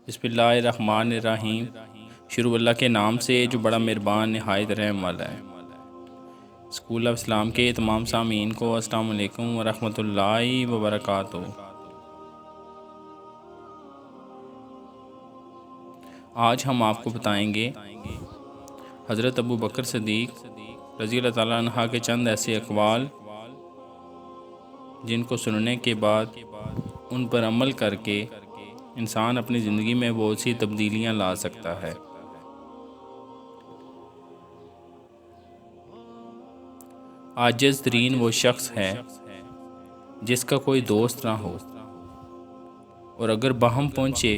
बिस्मिल्लाहिर्रहमानिर्रहीम। शुरू अल्लाह के नाम से जो बड़ा मेहरबान नहायत रहम वाला है। स्कूल ऑफ इस्लाम के तमाम सामीन को अस्सलाम वालेकुम व रहमतुल्लाहि व बरकातुहू। आज हम आपको बताएंगे हज़रत अबू बकर सिद्दीक़ रज़ी अल्लाह ताला अन्हा के चंद ऐसे अक़वाल जिनको सुनने के बाद उन पर अमल करके इंसान अपनी ज़िंदगी में बहुत सी तब्दीलियाँ ला सकता है। आजिज़ तरीन वो शख्स है जिसका कोई दोस्त ना हो, और अगर बहम पहुँचे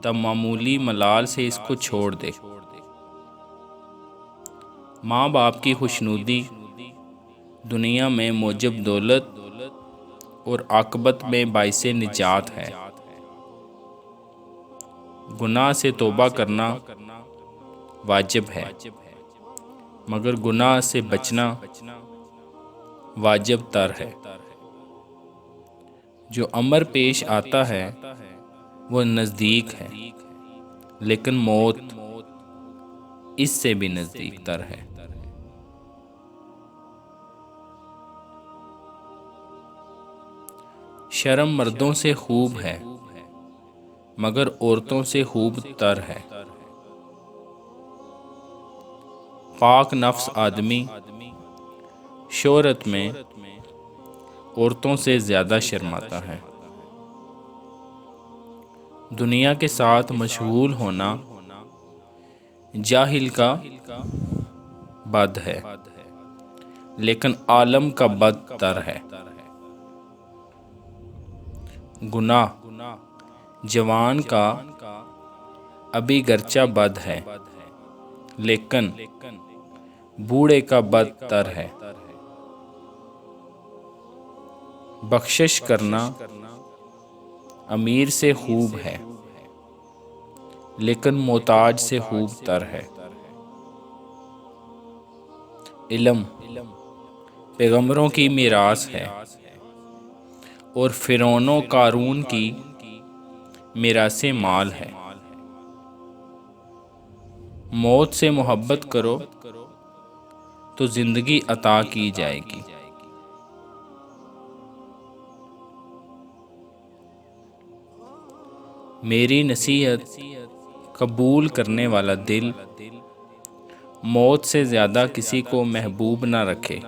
तब मामूली मलाल से इसको छोड़ दे। माँ बाप की खुशनुदी दुनिया में मौजब दौलत और आक़िबत में बाइसे निजात है। गुनाह से तौबा करना वाजिब है, मगर गुनाह से बचना वाजिब तर है। जो अमर पेश आता है वो नज़दीक है, लेकिन मौत इससे भी नज़दीक तर है। शर्म मर्दों से खूब है, मगर औरतों से खूब तर है। पाक नफ्स आदमी शोहरत में औरतों से ज़्यादा शर्माता है। दुनिया के साथ मशगूल होना जाहिल का बद है, लेकिन आलम का बदतर है। गुनाह जवान का अभी गर्चा बद है, लेकिन बूढ़े का बदतर है। बख्शिश करना अमीर से खूब है, लेकिन मोहताज से खूब तर है। इल्म पैगंबरों की मीरास है, और फिरौनो कारून की मीरासे माल है। मौत से मोहब्बत करो तो जिंदगी अता की जाएगी। मेरी नसीहत कबूल करने वाला दिल मौत से ज़्यादा किसी को महबूब ना रखे।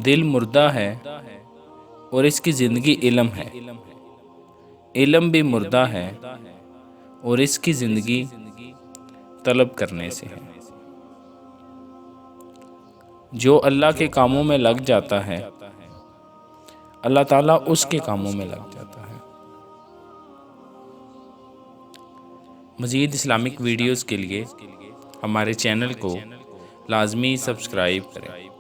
दिल मुर्दा है और इसकी ज़िंदगी इल्म है। इल्म भी मुर्दा है और इसकी ज़िंदगी तलब करने से है। जो अल्लाह के कामों में लग जाता है, अल्लाह ताला उसके कामों में लग जाता है। मज़ीद इस्लामिक वीडियोज़ के लिए हमारे चैनल को लाजमी सब्सक्राइब करें।